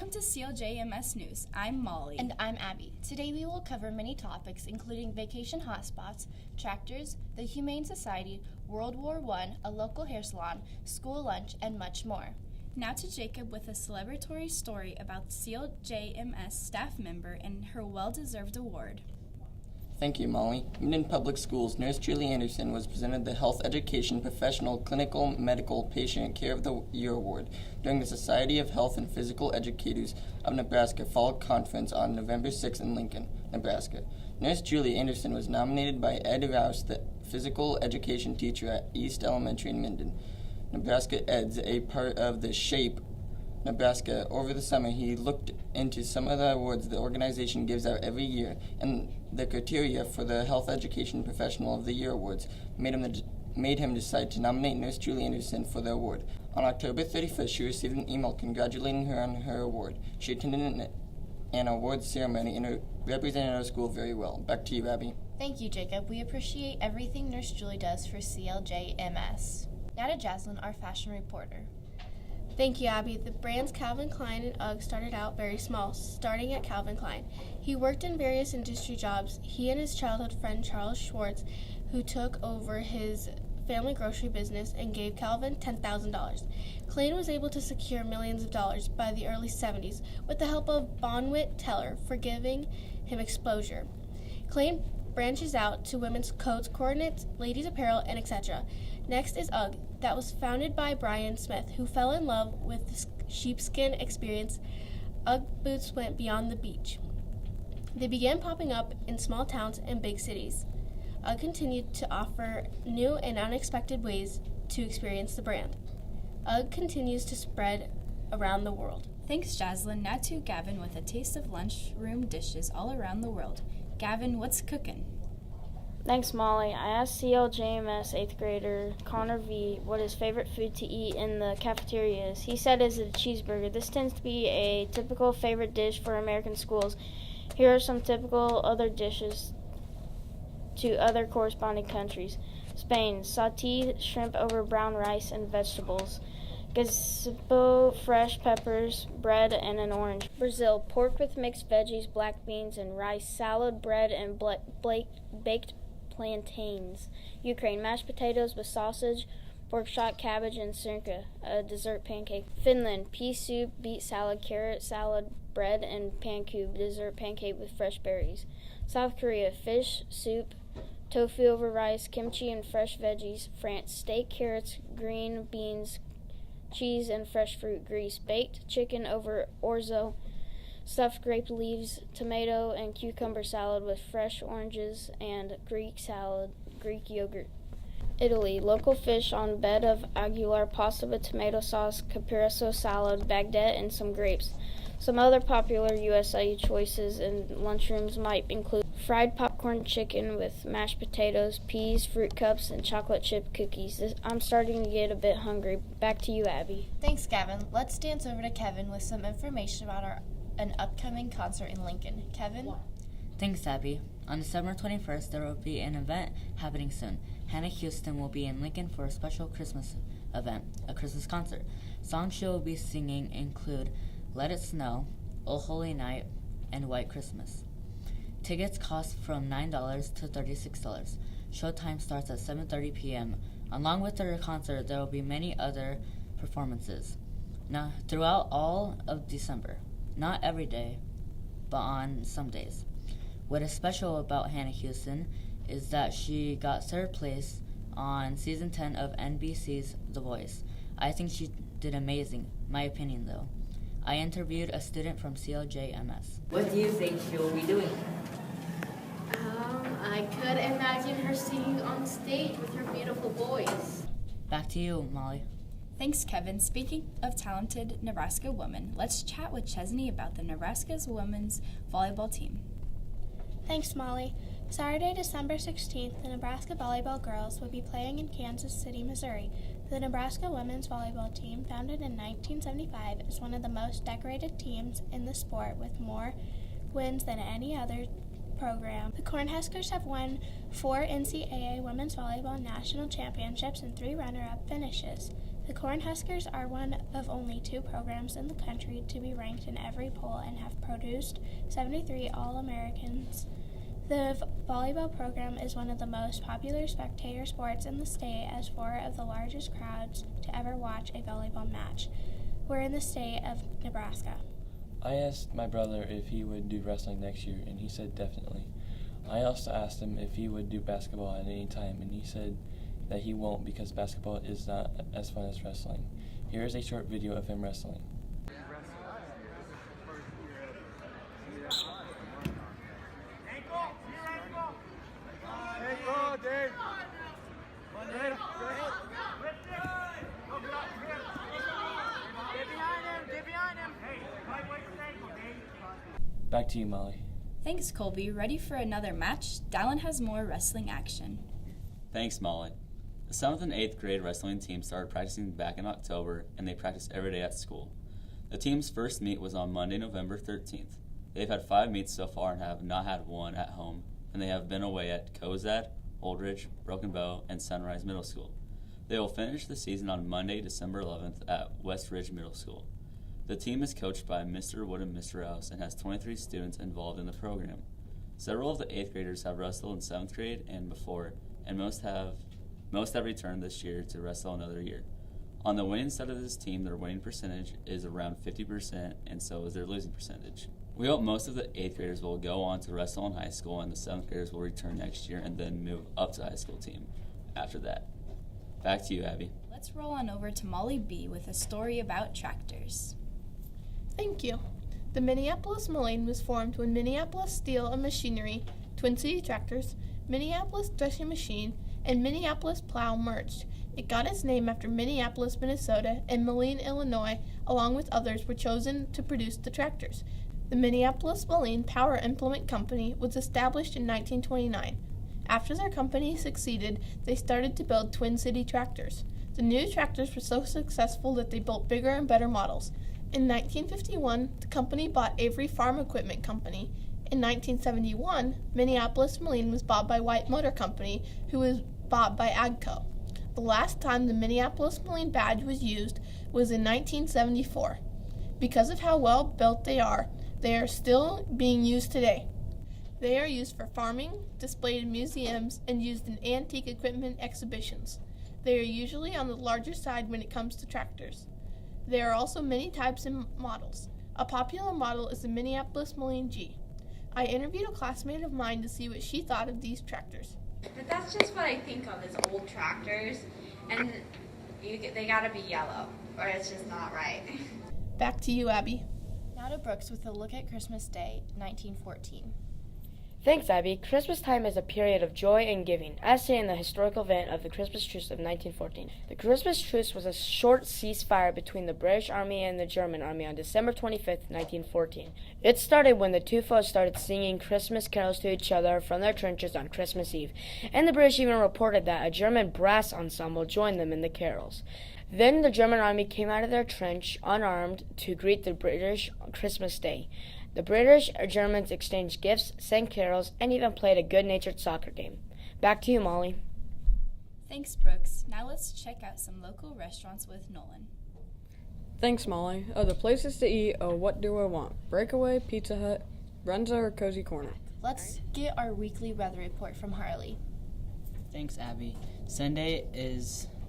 Welcome to CLJMS News. I'm Molly. And I'm Abby. Today we will cover many topics including vacation hotspots, tractors, the Humane Society, World War I, a local hair salon, school lunch, and much more. Now to Jacob with a celebratory story about CLJMS staff member and her well-deserved award. Thank you, Molly. Minden Public Schools nurse Julie Anderson was presented the Health Education Professional Clinical Medical Patient Care of the Year Award during the Society of Health and Physical Educators of Nebraska Fall Conference on November 6 in Lincoln, Nebraska. Nurse Julie Anderson was nominated by Ed Rouse, the physical education teacher at East Elementary in Minden. Nebraska Ed's a part of the SHAPE Nebraska. Over the summer, he looked into some of the awards the organization gives out every year, and the criteria for the Health Education Professional of the Year Awards made him decide to nominate Nurse Julie Anderson for the award. On October 31st, she received an email congratulating her on her award. She attended an awards ceremony and represented our school very well. Back to you, Abby. Thank you, Jacob. We appreciate everything Nurse Julie does for CLJMS. Now to Jaslyn, our fashion reporter. Thank you, Abby. The brands Calvin Klein and UGG started out very small, starting at Calvin Klein. He worked in various industry jobs. He and his childhood friend Charles Schwartz, who took over his family grocery business and gave Calvin $10,000. Klein was able to secure millions of dollars by the early 70s with the help of Bonwit Teller for giving him exposure. Klein branches out to women's coats, coordinates, ladies' apparel, and etc. Next is UGG, that was founded by Brian Smith, who fell in love with the sheepskin experience. UGG boots went beyond the beach. They began popping up in small towns and big cities. UGG continued to offer new and unexpected ways to experience the brand. UGG continues to spread around the world. Thanks, Jaslyn. Now to Gavin with a taste of lunchroom dishes all around the world. Gavin, what's cooking? Thanks, Molly. I asked CLJMS 8th grader Connor V. what his favorite food to eat in the cafeteria is. He said it's a cheeseburger. This tends to be a typical favorite dish for American schools. Here are some typical other dishes to other corresponding countries. Spain, sautéed shrimp over brown rice and vegetables. Gazebo, fresh peppers, bread, and an orange. Brazil, pork with mixed veggies, black beans, and rice, salad, bread, and baked plantains. Ukraine, mashed potatoes with sausage, pork shot, cabbage, and sirka, a dessert pancake. Finland, pea soup, beet salad, carrot salad, bread, and pancube, dessert pancake with fresh berries. South Korea, fish soup, tofu over rice, kimchi, and fresh veggies. France, steak, carrots, green beans, cheese, and fresh fruit. Greece, baked chicken over orzo, stuffed grape leaves, tomato and cucumber salad with fresh oranges, and Greek salad, Greek yogurt. Italy, local fish on bed of Aguilar pasta with tomato sauce, caprese salad, baguette, and some grapes. Some other popular USA choices in lunchrooms might include fried popcorn chicken with mashed potatoes, peas, fruit cups, and chocolate chip cookies. I'm starting to get a bit hungry. Back to you, Abby. Thanks, Gavin. Let's dance over to Kevin with some information about an upcoming concert in Lincoln. Kevin? Thanks, Abby. On December 21st, there will be an event happening soon. Hannah Houston will be in Lincoln for a special Christmas event, a Christmas concert. Songs she will be singing include Let It Snow, Oh Holy Night, and White Christmas. Tickets cost from $9 to $36. Showtime starts at 7:30 p.m. Along with the concert, there will be many other performances throughout all of December. Not every day, but on some days. What is special about Hannah Houston is that she got third place on season 10 of NBC's The Voice. I think she did amazing, my opinion though. I interviewed a student from CLJMS. What do you think she will be doing? I could imagine her singing on stage with her beautiful voice. Back to you, Molly. Thanks, Kevin. Speaking of talented Nebraska women, let's chat with Chesney about the Nebraska's women's volleyball team. Thanks, Molly. Saturday, December 16th, the Nebraska volleyball girls will be playing in Kansas City, Missouri. The Nebraska women's volleyball team, founded in 1975, is one of the most decorated teams in the sport with more wins than any other program. The Cornhuskers have won 4 NCAA women's volleyball national championships and 3 runner-up finishes. The Cornhuskers are one of only 2 programs in the country to be ranked in every poll and have produced 73 All-Americans. The volleyball program is one of the most popular spectator sports in the state, as 4 of the largest crowds to ever watch a volleyball match were in the state of Nebraska. I asked my brother if he would do wrestling next year, and he said definitely. I also asked him if he would do basketball at any time, and he said that he won't because basketball is not as fun as wrestling. Here is a short video of him wrestling. Back to you, Molly. Thanks, Colby. Ready for another match? Dallin has more wrestling action. Thanks, Molly. The 7th and 8th grade wrestling team started practicing back in October, and they practice every day at school. The team's first meet was on Monday, November 13th. They've had 5 meets so far and have not had one at home, and they have been away at Cozad, Holdridge, Broken Bow, and Sunrise Middle School. They will finish the season on Monday, December 11th at West Ridge Middle School. The team is coached by Mr. Wood and Mr. Rouse and has 23 students involved in the program. Several of the 8th graders have wrestled in 7th grade and before, and most have returned this year to wrestle another year. On the winning side of this team, their winning percentage is around 50%, and so is their losing percentage. We hope most of the 8th graders will go on to wrestle in high school, and the 7th graders will return next year and then move up to high school team after that. Back to you, Abby. Let's roll on over to Molly B with a story about tractors. Thank you. The Minneapolis Moline was formed when Minneapolis Steel and Machinery, Twin City Tractors, Minneapolis Threshing Machine, and Minneapolis Plow merged. It got its name after Minneapolis, Minnesota, and Moline, Illinois, along with others, were chosen to produce the tractors. The Minneapolis Moline Power Implement Company was established in 1929. After their company succeeded, they started to build Twin City Tractors. The new tractors were so successful that they built bigger and better models. In 1951, the company bought Avery Farm Equipment Company. In 1971, Minneapolis Moline was bought by White Motor Company, who was bought by AGCO. The last time the Minneapolis Moline badge was used was in 1974. Because of how well built they are still being used today. They are used for farming, displayed in museums, and used in antique equipment exhibitions. They are usually on the larger side when it comes to tractors. There are also many types and models. A popular model is the Minneapolis Moline G. I interviewed a classmate of mine to see what she thought of these tractors. But that's just what I think of as old tractors, and they gotta be yellow, or it's just not right. Back to you, Abby. Now to Brooks with a look at Christmas Day, 1914. Thanks, Abby. Christmas time is a period of joy and giving, as seen in the historical event of the Christmas Truce of 1914. The Christmas Truce was a short ceasefire between the British Army and the German Army on December 25th, 1914. It started when the two foes started singing Christmas carols to each other from their trenches on Christmas Eve, and the British even reported that a German brass ensemble joined them in the carols. Then the German army came out of their trench unarmed to greet the British on Christmas Day. The British and Germans exchanged gifts, sang carols, and even played a good-natured soccer game. Back to you, Molly. Thanks, Brooks. Now let's check out some local restaurants with Nolan. Thanks, Molly. Other places to eat, what do I want? Breakaway, Pizza Hut, Brenza, or Cozy Corner? Let's get our weekly weather report from Harley. Thanks, Abby. Sunday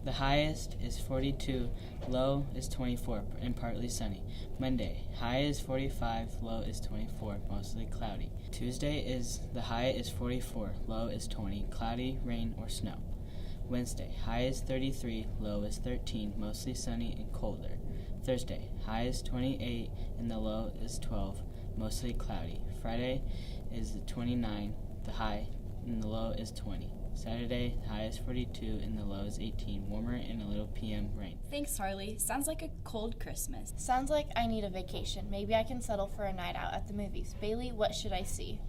the highest is 42, low is 24, and partly sunny. Monday, high is 45, low is 24, mostly cloudy. Tuesday the high is 44, low is 20, cloudy, rain, or snow. Wednesday, high is 33, low is 13, mostly sunny and colder. Thursday, high is 28, and the low is 12, mostly cloudy. Friday is 29, the high, and the low is 20. Saturday, high is 42 and the low is 18, warmer and a little PM rain. Thanks, Harley. Sounds like a cold Christmas. Sounds like I need a vacation. Maybe I can settle for a night out at the movies. Bailey, what should I see?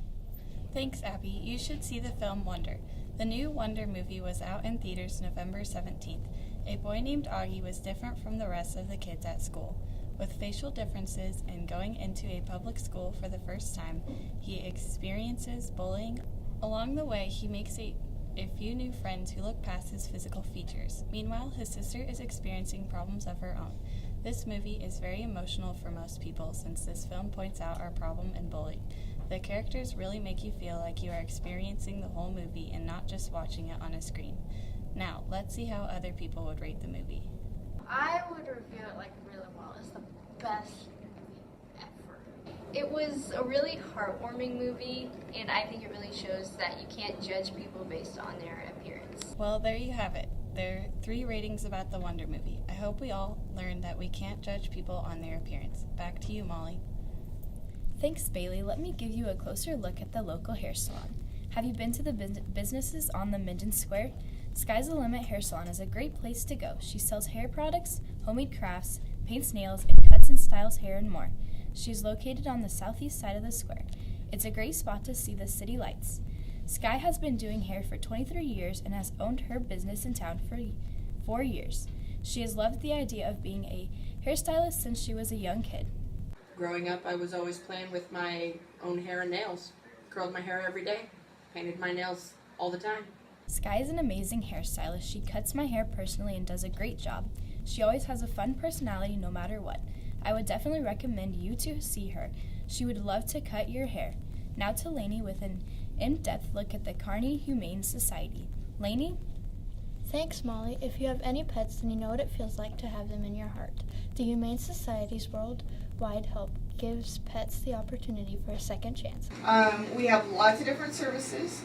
Thanks, Abby. You should see the film Wonder. The new Wonder movie was out in theaters November 17th. A boy named Augie was different from the rest of the kids at school. With facial differences and going into a public school for the first time, he experiences bullying. Along the way, he makes a a few new friends who look past his physical features. Meanwhile, his sister is experiencing problems of her own. This movie is very emotional for most people since this film points out our problem in bullying. The characters really make you feel like you are experiencing the whole movie and not just watching it on a screen. Now, let's see how other people would rate the movie. I would review it like really well. It's the best movie ever. It was a really heartwarming movie, and I think it really shows that you can't judge people based on their appearance. Well, there you have it. There are 3 ratings about the Wonder movie. I hope we all learned that we can't judge people on their appearance. Back to you, Molly. Thanks, Bailey. Let me give you a closer look at the local hair salon. Have you been to the businesses on the Minden Square? Sky's the Limit Hair Salon is a great place to go. She sells hair products, homemade crafts, paints nails, and cuts and styles hair and more. She is located on the southeast side of the square. It's a great spot to see the city lights. Sky has been doing hair for 23 years and has owned her business in town for 4 years. She has loved the idea of being a hairstylist since she was a young kid. Growing up, I was always playing with my own hair and nails. Curled my hair every day, painted my nails all the time. Sky is an amazing hairstylist. She cuts my hair personally and does a great job. She always has a fun personality no matter what. I would definitely recommend you to see her. She would love to cut your hair. Now to Lainey with an in-depth look at the Kearney Humane Society. Lainey? Thanks, Molly. If you have any pets, then you know what it feels like to have them in your heart. The Humane Society's worldwide help gives pets the opportunity for a second chance. We have lots of different services.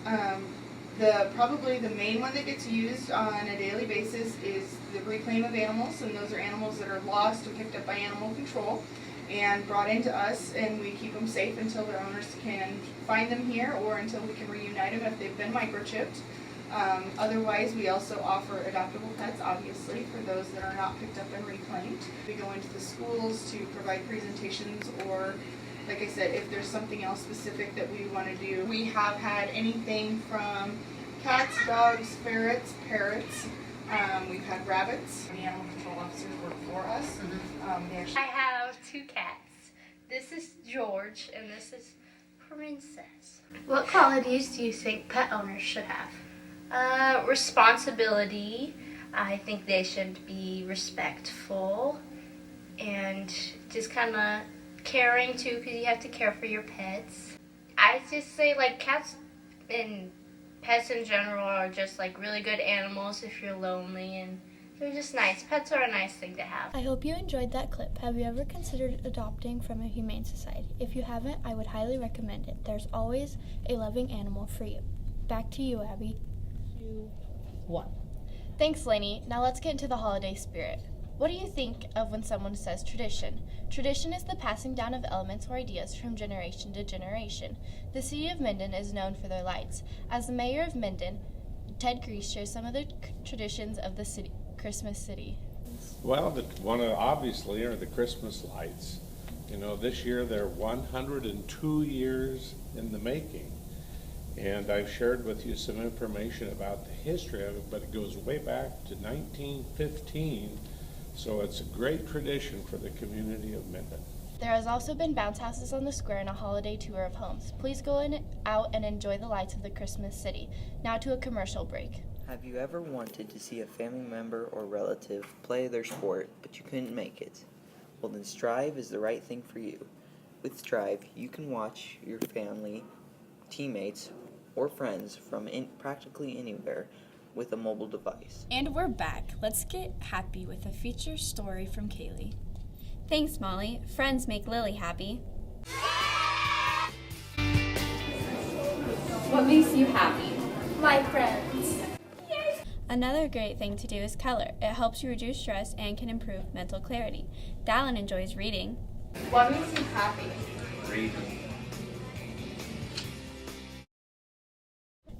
Probably the main one that gets used on a daily basis is the reclaim of animals, and those are animals that are lost and picked up by animal control and brought into us, and we keep them safe until their owners can find them here or until we can reunite them if they've been microchipped. Otherwise, we also offer adoptable pets, obviously, for those that are not picked up and reclaimed. We go into the schools to provide presentations, or like I said, if there's something else specific that we want to do. We have had anything from cats, dogs, ferrets, parrots. We've had rabbits. The animal control officers work for us. I have 2 cats. This is George and this is Princess. What qualities do you think pet owners should have? Responsibility. I think they should be respectful and just kind of caring too, because you have to care for your pets. I just say like cats and pets in general are just like really good animals if you're lonely, and they're just nice. Pets are a nice thing to have. I hope you enjoyed that clip. Have you ever considered adopting from a humane society? If you haven't, I would highly recommend it. There's always a loving animal for you. Back to you, Abby. 2, 1. Thanks, Lainey. Now let's get into the holiday spirit. What do you think of when someone says tradition? Tradition is the passing down of elements or ideas from generation to generation. The city of Minden is known for their lights. As the mayor of Minden, Ted Grease shares some of the traditions of the city, Christmas city. Well, one obviously are the Christmas lights. You know, this year they're 102 years in the making. And I've shared with you some information about the history of it, but it goes way back to 1915. So it's a great tradition for the community of Minden. There has also been bounce houses on the square and a holiday tour of homes. Please go out and enjoy the lights of the Christmas city. Now to a commercial break. Have you ever wanted to see a family member or relative play their sport, but you couldn't make it? Well, then Strive is the right thing for you. With Strive, you can watch your family, teammates, or friends from practically anywhere with a mobile device. And we're back. Let's get happy with a feature story from Kaylee. Thanks, Molly. Friends make Lily happy. What makes you happy? My friends. Yes. Another great thing to do is color. It helps you reduce stress and can improve mental clarity. Dallin enjoys reading. What makes you happy? Reading.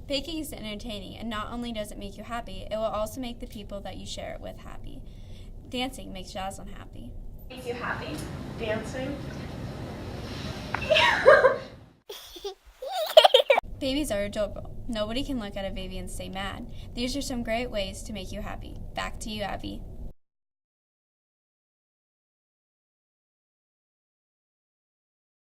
Baking is entertaining, and not only does it make you happy, it will also make the people that you share it with happy. Dancing makes Jocelyn happy. Make you happy? Dancing? Babies are adorable. Nobody can look at a baby and stay mad. These are some great ways to make you happy. Back to you, Abby.